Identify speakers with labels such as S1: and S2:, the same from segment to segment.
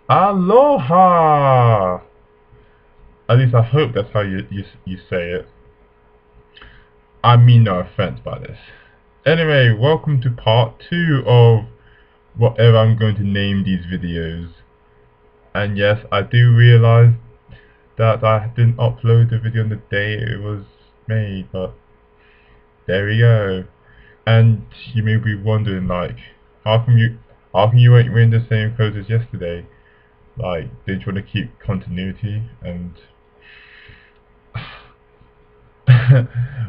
S1: Aloha! At least I hope that's how you say it. I mean no offense by this. Anyway, welcome to part 2 of whatever I'm going to name these videos. And yes, I do realize that I didn't upload the video on the day it was made, but there we go. And you may be wondering, like, how come you how come you weren't wearing the same clothes as yesterday? Like, did you want to keep continuity? And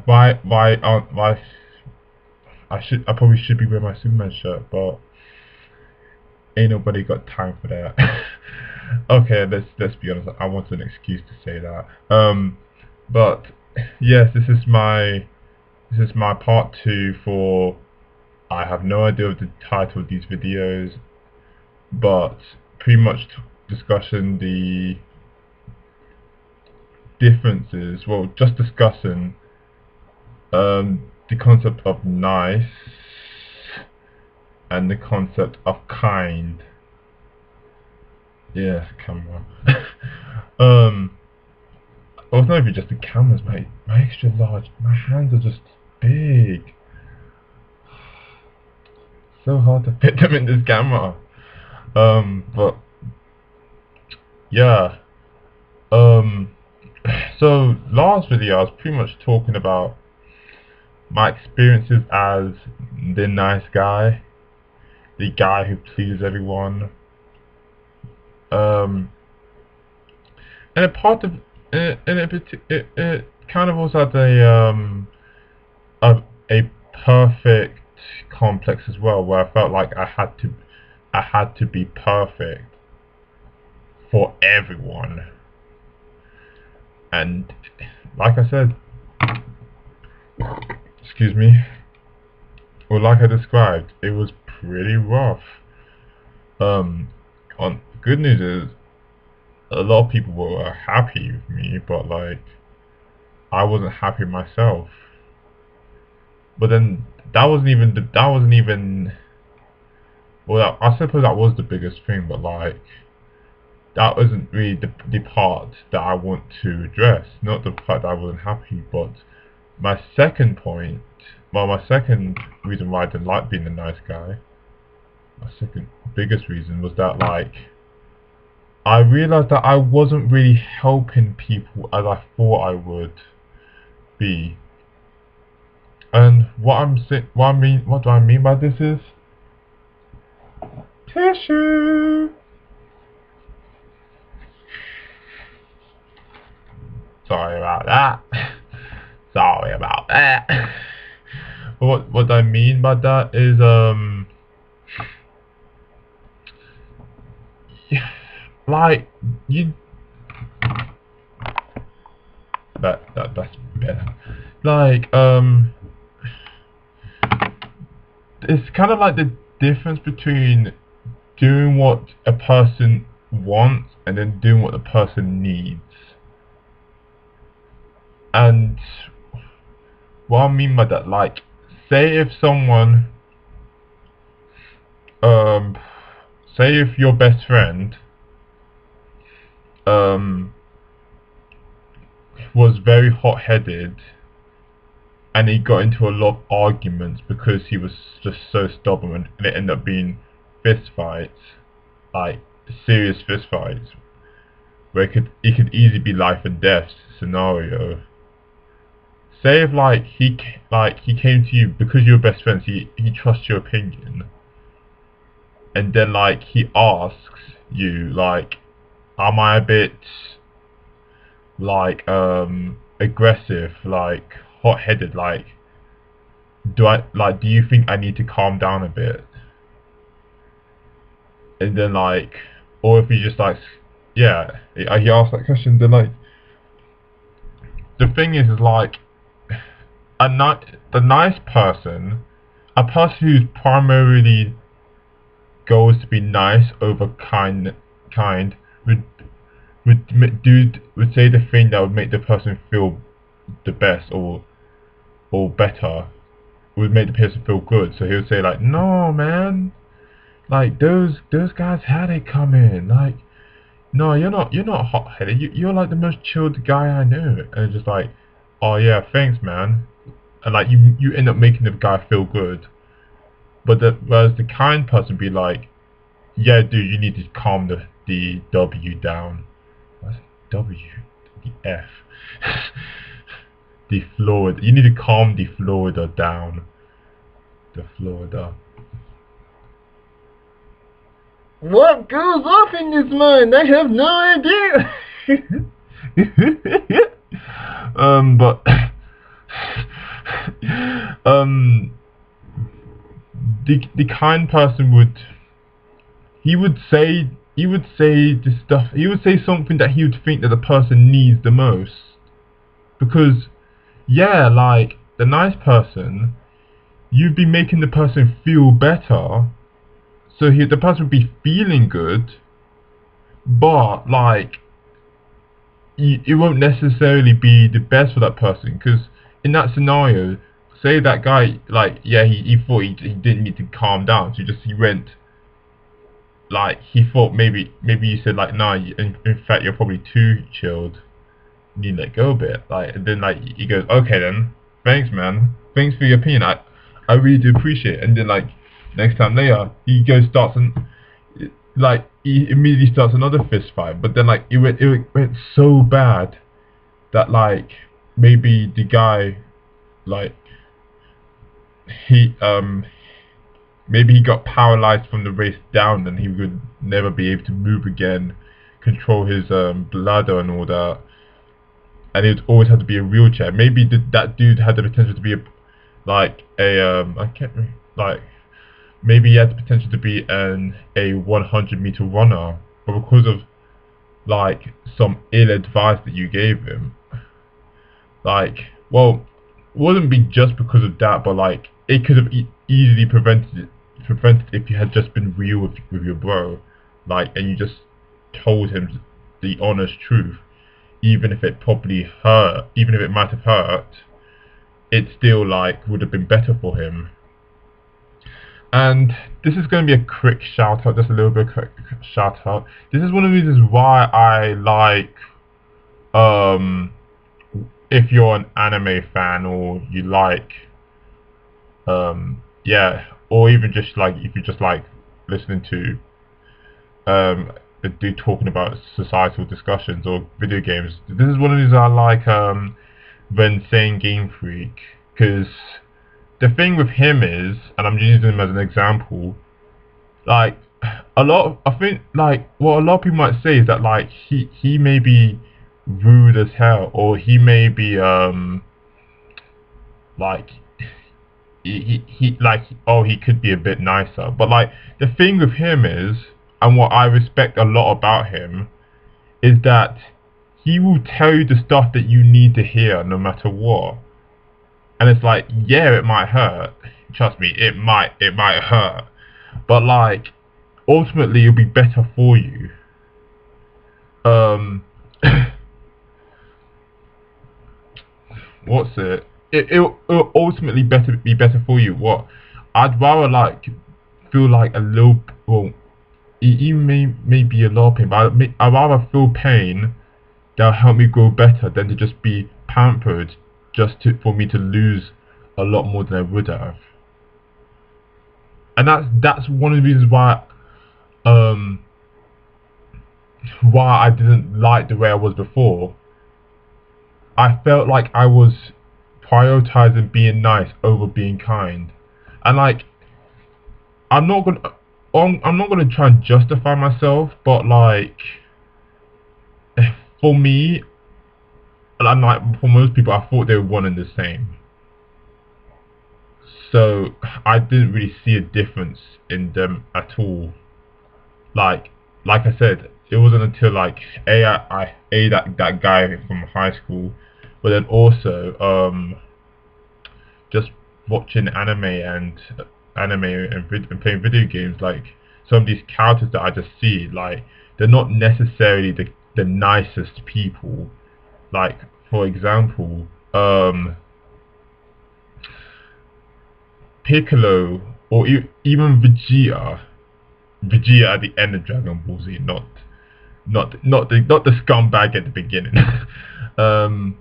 S1: why I probably should be wearing my Superman shirt, but ain't nobody got time for that. Okay, let's be honest. I want an excuse to say that. But yes, this is my part 2 for. I have no idea of the title of these videos, but pretty much discussing the differences. Well, just discussing the concept of nice and the concept of kind. Yes, camera. Well, it's not even just the cameras, mate. My extra large. My hands are just big. So hard to fit them in this camera. But yeah. Um, so last video I was pretty much talking about my experiences as the nice guy, the guy who pleases everyone. Um, and a part of it kind of also had a perfect complex as well, where I felt like I had to be perfect for everyone. And like I said, excuse me, or like I described, it was pretty rough. Um, on good news is a lot of people were happy with me, but like I wasn't happy myself. But then that wasn't even well. I suppose that was the biggest thing, but like that wasn't really the part that I want to address. Not the fact that I wasn't happy, but my second point. Well, my second reason why I didn't like being a nice guy. My second biggest reason was that like I realized that I wasn't really helping people as I thought I would be. And what do I mean by this is tissue. Sorry about that. Sorry about that. What I mean by that is like you that's better. Like it's kind of like the difference between doing what a person wants and then doing what the person needs. And what I mean by that, like, say if someone, um, say if your best friend, um, was very hot-headed and he got into a lot of arguments because he was just so stubborn and it ended up being fist fights, like serious fist fights, where it could easily be life and death scenario. Say if like he came to you because you're best friends, he trusts your opinion, and then like he asks you like, am I a bit like aggressive, like hot headed, like do you think I need to calm down a bit? And then like, or if he just like, yeah, he asked that question, then like the thing is like the nice person, a person who's primarily goes to be nice over kind would would say the thing that would make the person feel the best or better, would make the person feel good. So he would say like, no man, like those guys had it coming. Like no, you're not hot-headed. You're like the most chilled guy I know. And it's just like, oh yeah, thanks, man. And like you end up making the guy feel good. But whereas the kind person be like, yeah, dude, you need to calm the W down. What's W? The F. The Florida. You need to calm the Florida down. The Florida.
S2: What goes off in his mind? I have no idea.
S1: But um, the kind person he would say the stuff. He would say something that he would think that the person needs the most. Because yeah, like the nice person, you'd be making the person feel better. So the person would be feeling good, but like it won't necessarily be the best for that person. Because in that scenario, say that guy, like, yeah, he thought he didn't need to calm down, so he went, like, he thought maybe you said like, nah, in fact you're probably too chilled, you need to let go a bit, like, and then like he goes, okay then, thanks man, thanks for your opinion, I really do appreciate it. And then like next time later he goes starts and like he immediately starts another fist fight, but then like it went so bad that like maybe the guy, like, he maybe he got paralyzed from the waist down and he would never be able to move again, control his bladder and all that, and it would always have to be a wheelchair. Maybe that dude had the potential to be I can't like, maybe he had the potential to be a 100-meter runner, but because of like some ill advice that you gave him, like, well, it wouldn't be just because of that, but like it could have easily prevented if you had just been real with your bro, like, and you just told him the honest truth, even if it probably hurt, even if it might have hurt, it still like would have been better for him. And this is going to be a quick shout out, just a little bit quick shout out. This is one of the reasons why I like, um if you're an anime fan or you like, yeah, or even just like if you just like listening to the dude talking about societal discussions or video games, this is one of these I like, when saying Game Freak, because the thing with him is, and I'm using him as an example, like I think like what a lot of people might say is that like he may be rude as hell, or he may be like he like, oh, he could be a bit nicer, but like the thing with him is, and what I respect a lot about him, is that he will tell you the stuff that you need to hear no matter what. And it's like, yeah, it might hurt, trust me, it might hurt, but like ultimately it'll be better for you. um what's it'll ultimately be better for you. What I'd rather like feel like a little, well, it may be a lot of pain, but I'd rather feel pain that'll help me grow better than to just be pampered just for me to lose a lot more than I would have. And that's one of the reasons um why I didn't like the way I was before. I felt like I was prioritizing being nice over being kind, and like I'm not gonna I'm not gonna try and justify myself, but like for me, and like for most people, I thought they were one and the same. So I didn't really see a difference in them at all. Like like I said, it wasn't until like that guy from high school, but then also just watching and playing video games, like some of these characters that I just see, like they're not necessarily the nicest people. Like for example, Piccolo, or even Vegeta at the end of Dragon Ball Z, not not the scumbag at the beginning. um,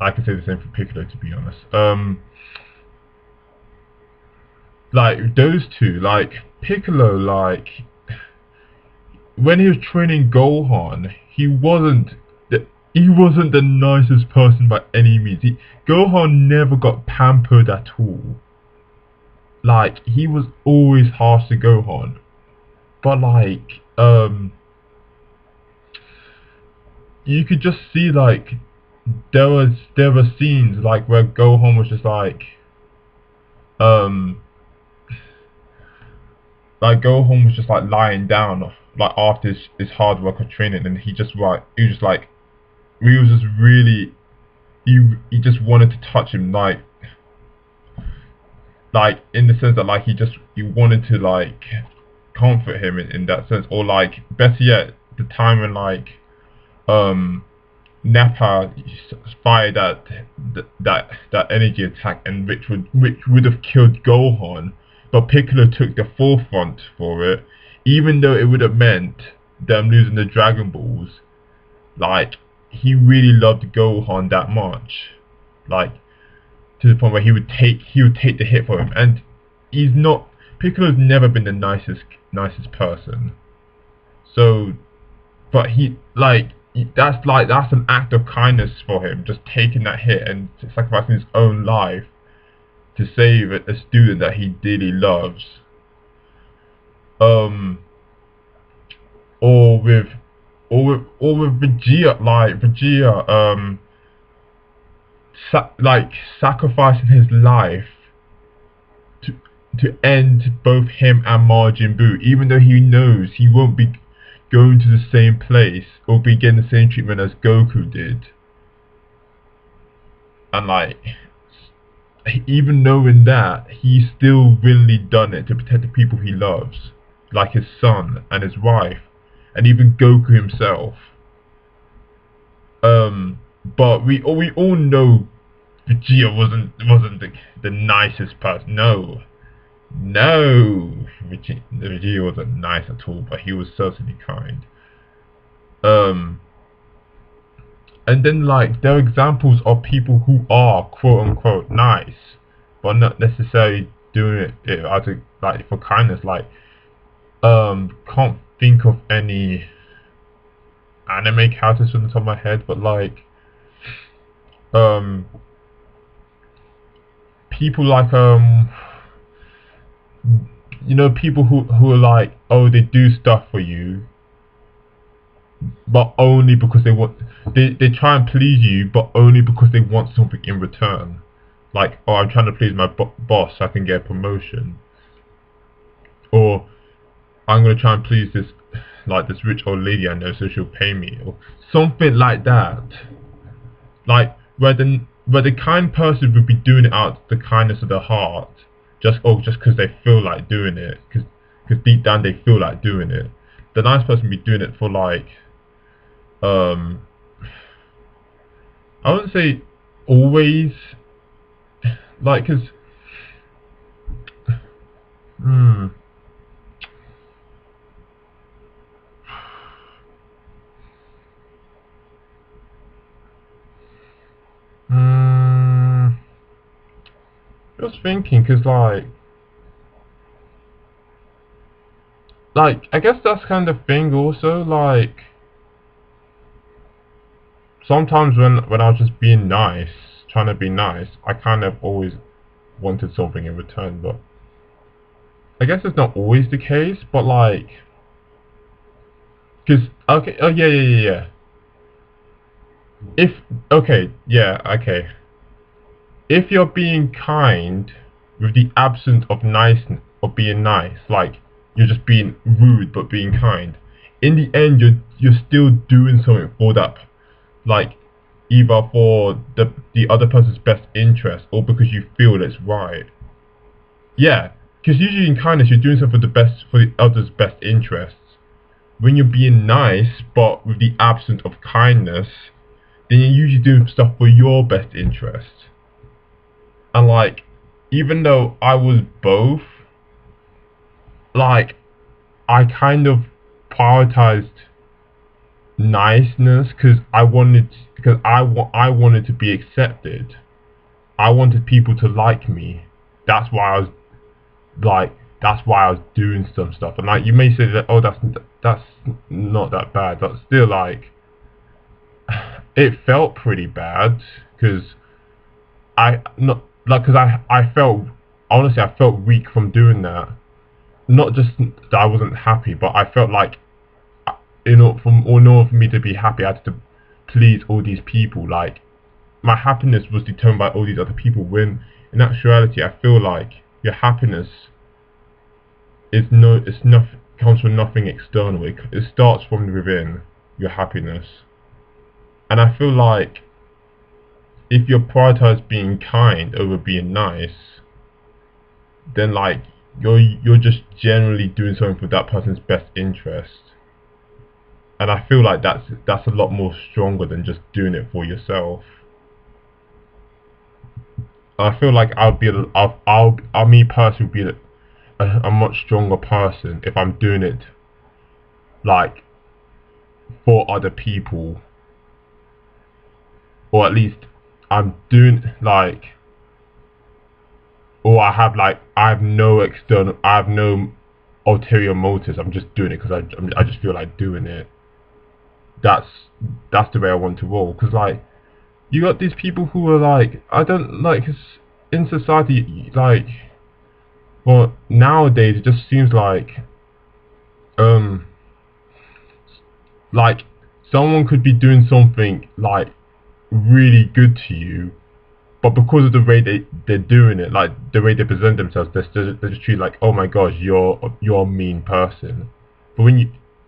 S1: I can say the same for Piccolo, to be honest. Like those two, like Piccolo, like when he was training Gohan, he wasn't the nicest person by any means. Gohan never got pampered at all. Like he was always harsh to Gohan, but like you could just see like there were scenes like where Gohan was just um like Gohan was just like lying down like after his hard work of training, and he was just like he was just really he just wanted to touch him like in the sense that like he wanted to like comfort him in that sense, or like better yet the time when like um Nappa fired that energy attack, and which would have killed Gohan, but Piccolo took the forefront for it, even though it would have meant them losing the Dragon Balls. Like he really loved Gohan that much, like to the point where he would take the hit for him, and he's not Piccolo's never been the nicest person. So, but that's an act of kindness for him, just taking that hit and sacrificing his own life to save a student that he dearly loves. Um, or with Vegeta, like Vegeta, sacrificing his life to end both him and Majin Buu, even though he knows he won't be going to the same place or be getting the same treatment as Goku did. And like, even knowing that, he's still willingly done it to protect the people he loves, like his son and his wife, and even Goku himself. But we all know Vegeta wasn't the nicest person. No, Vegeta wasn't nice at all, but he was certainly kind. And then like there are examples of people who are quote unquote nice, but not necessarily doing it as a, like for kindness. Like can't think of any anime characters from the top of my head, but like people like you know, people who are like, oh, they do stuff for you, but only because they try and please you, but only because they want something in return. Like, oh, I'm trying to please my boss so I can get a promotion, or I'm gonna try and please this rich old lady I know so she'll pay me, or something like that. Like where the kind person would be doing it out of the kindness of their heart, just because they feel like doing it, because deep down they feel like doing it. The nice person would be doing it for like I wouldn't say always, like, cause just thinking, cause like I guess that's kind of thing also, like sometimes when I was just being nice, trying to be nice, I kind of always wanted something in return, but I guess it's not always the case, but like, cause okay, oh yeah. If okay, yeah, okay. If you're being kind with the absence of niceness, of being nice, like you're just being rude but being kind, in the end you're still doing something for that, like either for the other person's best interest or because you feel it's right. Yeah, because usually in kindness you're doing something for the other's best interests. When you're being nice but with the absence of kindness, then you're usually doing stuff for your best interest. And like, even though I was both, like, I kind of prioritized niceness, because I wanted to be accepted. I wanted people to like me. That's why I was like, that's why I was doing some stuff. And like, you may say that, oh, that's not that bad, but still, like, it felt pretty bad because I felt, honestly, I felt weak from doing that. Not just that I wasn't happy, but I felt like in order for me to be happy, I had to please all these people. Like, my happiness was determined by all these other people. When in actuality, I feel like your happiness comes from nothing external. It starts from within, your happiness. And I feel like if you prioritize being kind over being nice, then like you're just generally doing something for that person's best interest. And I feel like that's a lot more stronger than just doing it for yourself. I feel like I'll me personally be a much stronger person if I'm doing it like for other people, or at least I'm doing like, or I have no ulterior motives. I'm just doing it because I just feel like doing it. That's the way I want to roll. Because like, you got these people who are like, I don't like, 'cause in society, like, well, nowadays it just seems um like someone could be doing something like really good to you, but because of the way they're doing it, like the way they present themselves, they're just treated like, oh my gosh, you're a mean person. But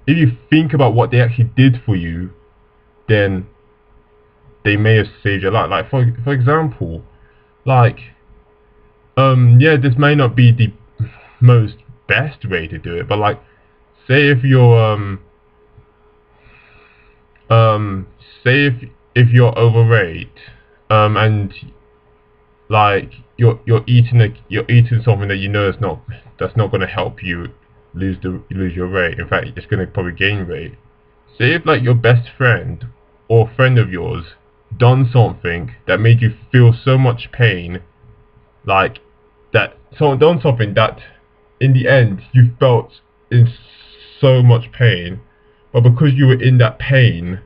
S1: if you think about what they actually did for you, then they may have saved your life. Like for example, like, yeah, this may not be the most best way to do it, but like, say if you're say if you're overweight, and like you're eating something that you know that's not going to help you lose your weight. In fact, it's going to probably gain weight. Say if like your best friend or friend of yours done something that made you feel so much pain, like that someone done something that in the end you felt in so much pain, but because you were in that pain,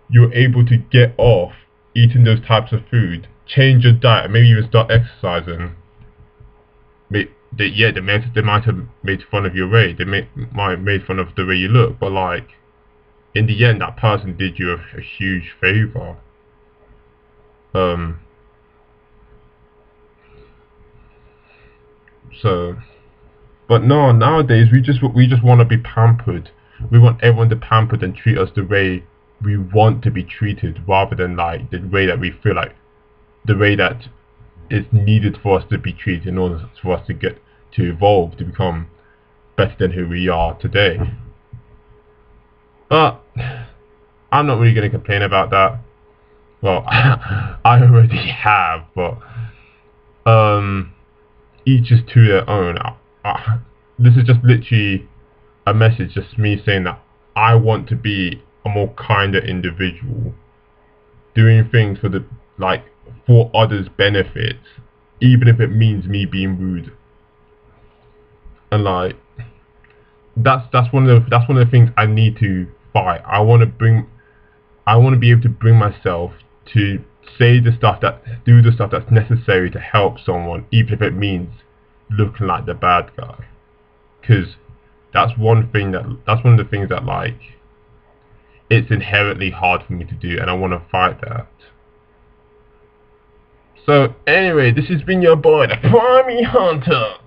S1: you were able to get off eating those types of food, change your diet, maybe even start exercising. They might have made fun of your weight, might have made fun of the way you look, but like, in the end, that person did you a huge favor. So, but no, nowadays we just want to be pampered. We want everyone to pamper and treat us the way we want to be treated, rather than like the way that we feel like, the way that is needed for us to be treated in order for us to evolve, to become better than who we are today. But I'm not really going to complain about that. Well, I already have, but each is to their own. This is just literally a message, just me saying that I want to be a more kinder individual, doing things for others' benefits, even if it means me being rude. And like, that's one of the things I need to fight. I want to be able to bring myself to do the stuff that's necessary to help someone, even if it means looking like the bad guy. Because that's one of the things that like, it's inherently hard for me to do, and I want to fight that. So anyway, this has been your boy, the Primey Hunter.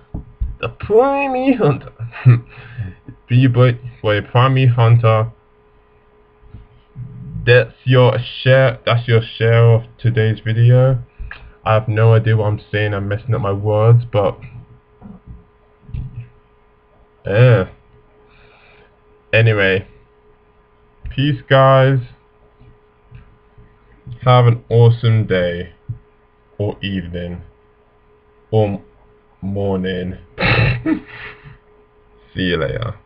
S1: The Primey Hunter. Be your boy, Primey Hunter. That's your share of today's video. I have no idea what I'm saying. I'm messing up my words, but anyway, peace, guys. Have an awesome day, or evening, or morning. See you later.